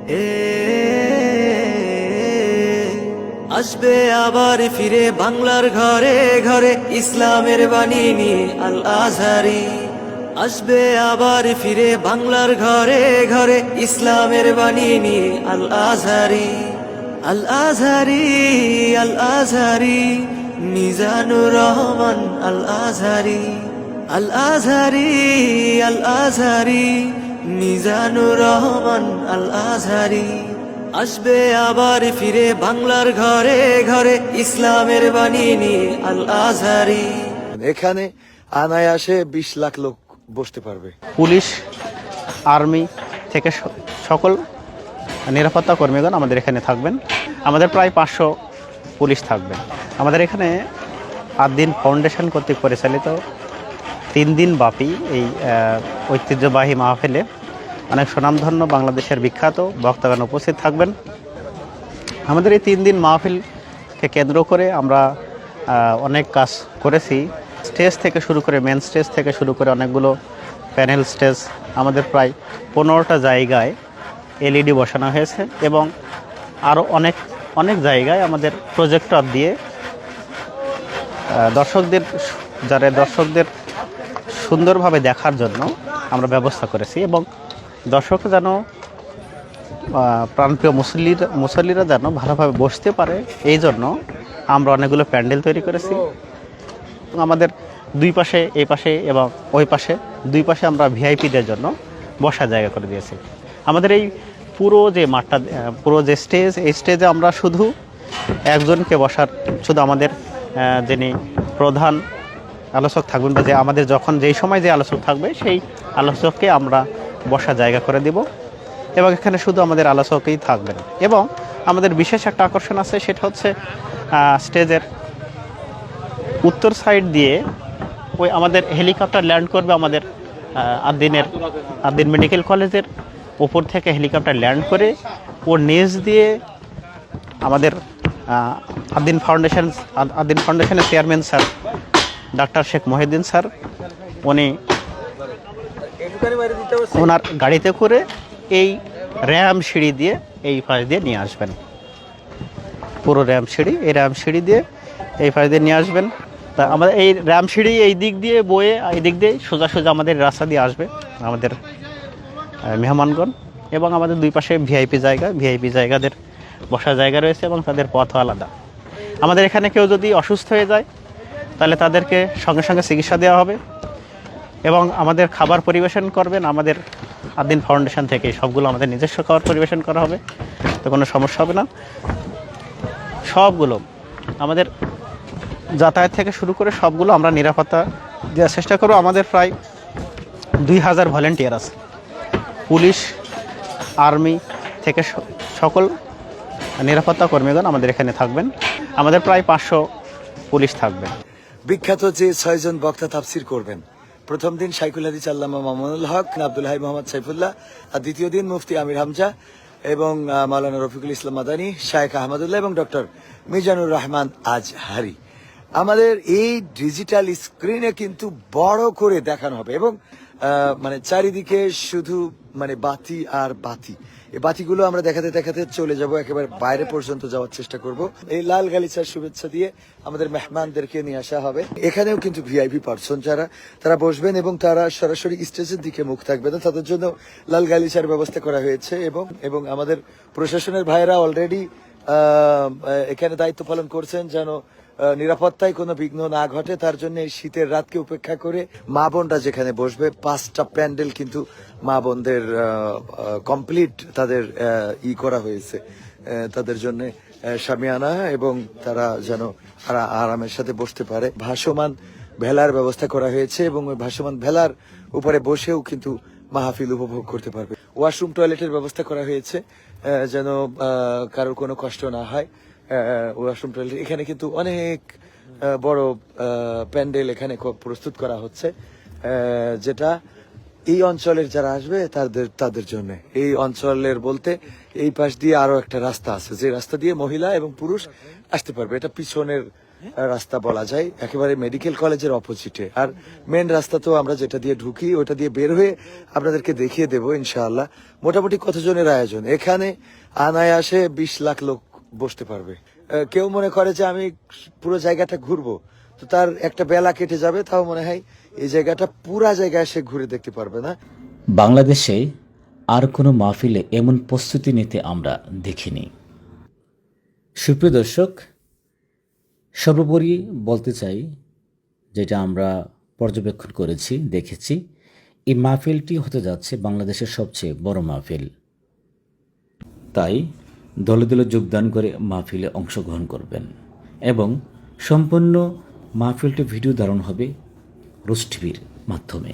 এ আসবে আবার ফিরে বাংলার ঘরে ঘরে ইসলামের বাণী নিয়ে আল আজহারি। আসবে আবার ফিরে বাংলার ঘরে ঘরে ইসলামের বাণী নিয়ে আল আজহারি। আল আজহারি, আল আজহারি, মিজানুর রহমান আল আজহারি। আল আজহারি, আল আজহারি, মিজানুর রহমান আল আজহারি। আসবে আবার ফিরে বাংলার ঘরে ঘরে ইসলামের বাণী নিয়ে আল আজহারি। এখানে অনায়াসে 20 লাখ লোক বসতে পারবে। পুলিশ, আর্মি থেকে সকল নিরাপত্তা কর্মীগণ আমাদের এখানে থাকবেন। আমাদের প্রায় 500 পুলিশ থাকবেন। আমাদের এখানে আদ-দ্বীন ফাউন্ডেশন কর্তৃক পরিচালিত 3 দিন ব্যাপী এই ঐতিহ্যবাহী মাহফিলে অনেক সুনামধন্য বাংলাদেশের বিখ্যাত বক্তাগণ উপস্থিত থাকবেন। আমাদের এই 3 দিন মাহফিলকে কেন্দ্র করে আমরা অনেক কাজ করেছি। স্টেজ থেকে শুরু করে, মেন স্টেজ থেকে শুরু করে অনেকগুলো প্যানেল স্টেজ, আমাদের প্রায় 15টা জায়গায় LED বসানো হয়েছে এবং আরও অনেক জায়গায় আমাদের প্রজেক্টর দিয়ে দর্শকদের সুন্দরভাবে দেখার জন্য আমরা ব্যবস্থা করেছি এবং দর্শক যেন প্রাণপ্রিয় মুসল্লিরা যেন ভালোভাবে বসতে পারে, এই জন্য আমরা অনেকগুলো প্যান্ডেল তৈরি করেছি। আমাদের দুই পাশে, এই পাশে এবং ওই পাশে, দুই পাশে আমরা ভিআইপিদের জন্য বসার জায়গা করে দিয়েছি। আমাদের এই পুরো যে মাঠটা, পুরো যে স্টেজ, এই স্টেজে আমরা শুধু একজনকে বসার, শুধু আমাদের যিনি প্রধান আলোচক থাকবেন বা যে আমাদের যখন যেই সময় যে আলোচক থাকবে সেই আলোচককে আমরা বসার জায়গা করে দেব এবং এখানে শুধু আমাদের আলোচকই থাকবেন। এবং আমাদের বিশেষ একটা আকর্ষণ আছে, সেটা হচ্ছে স্টেজের উত্তর সাইড দিয়ে ওই আমাদের হেলিকপ্টার ল্যান্ড করবে আমাদের আদ-দ্বীন মেডিকেল কলেজের ওপর থেকে হেলিকপ্টার ল্যান্ড করে ওর নিচ দিয়ে আমাদের আদ-দ্বীন ফাউন্ডেশনের chairman sir doctor Sheikh Mohiuddin sir, উনি ওনার গাড়িতে করে এই র্যাম সিঁড়ি দিয়ে এই পাশ দিয়ে নিয়ে আসবেন। পুরো র্যাম সিঁড়ি দিয়ে এই পাশ দিয়ে নিয়ে আসবেন। তা আমাদের এই র্যাম সিঁড়ি এই দিক দিয়ে বয়ে এই দিক দিয়ে সোজা আমাদের রাস্তা দিয়ে আসবে আমাদের মেহমানগণ। এবং আমাদের দুই পাশে ভিআইপি জায়গাদের বসার জায়গা রয়েছে এবং তাদের পথও আলাদা। আমাদের এখানে কেউ যদি অসুস্থ হয়ে যায় তাহলে তাদেরকে সঙ্গে সঙ্গে চিকিৎসা দেওয়া হবে এবং আমাদের খাবার পরিবেশন করবেন আমাদের আদ-দ্বীন ফাউন্ডেশন থেকে। সবগুলো আমাদের নিজস্ব খাবার পরিবেশন করা হবে, তো কোনো সমস্যা হবে না। সবগুলো আমাদের যাতায়াত থেকে শুরু করে সবগুলো আমরা নিরাপত্তা দেওয়ার চেষ্টা করব। আমাদের প্রায় 2000 ভলেন্টিয়ার আছে। পুলিশ, আর্মি থেকে সকল নিরাপত্তা কর্মীগণ আমাদের এখানে থাকবেন। আমাদের প্রায় 500 পুলিশ থাকবেন। বিখ্যাত যে 6 জন বক্তা তাফসির করবেন, প্রথম দিন শাইখুল হাদিস আল্লামা মামুনুল হক, আব্দুল হাই মোহাম্মদ সাইফুল্লাহ, আর দ্বিতীয় দিন মুফতি আমির হামজা এবং মাওলানা রফিকুল ইসলাম মাদানী, শায়েখ আহমদুল্লাহ এবং ডক্টর মিজানুর রহমান আজহারি। আমাদের এই ডিজিটাল স্ক্রিনে কিন্তু বড় করে দেখানো হবে এবং মানে চারিদিকে শুধু মানে বাতি আর বাতি। এই বাতিগুলো আমরা দেখাতে চলে যাব, একেবারে বাইরে পর্যন্ত যাওয়ার চেষ্টা করব। এই লাল গালিচার শুভেচ্ছা দিয়ে আমাদের মেহমানদেরকে নিয়ে আসা হবে। এখানেও কিন্তু ভিআইপি পার্সন যারা, তারা বসবেন এবং তারা সরাসরি স্টেজের দিকে মুখ থাকবে না, তাদের জন্য লাল গালিচার ব্যবস্থা করা হয়েছে। এবং আমাদের প্রশাসনের ভাইরা অলরেডি এখানে দায়িত্ব পালন করছেন যেন নিরাপত্তায় কোনো বিঘ্ন না ঘটে। তার জন্য এই শীতের রাতকে উপেক্ষা করে মা বোনরা যেখানে বসবে, 5টা প্যান্ডেল কিন্তু মা বোনদের কমপ্লিট তাদের করা হয়েছে তাদের জন্য শামিয়ানা, এবং তারা যেন আরামের সাথে বসতে পারে। ভাসমান ভেলার ব্যবস্থা করা হয়েছে এবং ওই ভাসমান ভেলার উপরে বসেও কিন্তু মাহফিল উপভোগ করতে পারবে। ওয়াশরুম, টয়লেটের ব্যবস্থা করা হয়েছে যেন কারোর কোনো কষ্ট না হয়। ওয়াশরুম, টয়লেট, এখানে কিন্তু অনেক বড় প্যান্ডেল এখানে প্রস্তুত করা হচ্ছে, যেটা এই অঞ্চলের যারা আসবে তাদের জন্য। এই অঞ্চলের বলতে এই পাশ দিয়ে আরো একটা রাস্তা আছে, যে রাস্তা দিয়ে মহিলা এবং পুরুষ আসতে পারবে। এটা পিছনের রাস্তা বলা যায়, একেবারে মেডিকেল কলেজের অপোজিটে। আর মেন রাস্তা তো আমরা যেটা দিয়ে ঢুকি ওটা দিয়ে বের হয়ে আপনাদেরকে দেখিয়ে দেবো ইনশাআল্লাহ। মোটামুটি কতজনের আয়োজন এখানে? আনায়াসে 20 লাখ লোক বসতে পারবে। কেউ মনে করে যে আমি পুরো জায়গাটা ঘুরবো, তো তার একটা বেলা কেটে যাবে। তাও মনে হয় এই জায়গাটা পুরা জায়গায় সে ঘুরে দেখতে পারবে না। বাংলাদেশে আর কোনো মাহফিলে এমন প্রস্তুতি নিতে আমরা দেখিনি। সুপ্রিয় দর্শক, সর্বোপরি বলতে চাই, যেটা আমরা পর্যবেক্ষণ করেছি, দেখেছি, এই মাহফিলটি হতে যাচ্ছে বাংলাদেশের সবচেয়ে বড় মাহফিল। তাই দলে দলে যোগদান করে মাহফিলে অংশগ্রহণ করবেন এবং সম্পূর্ণ মাহফিলটি ভিডিও ধারণ হবে রোজ টিভির মাধ্যমে।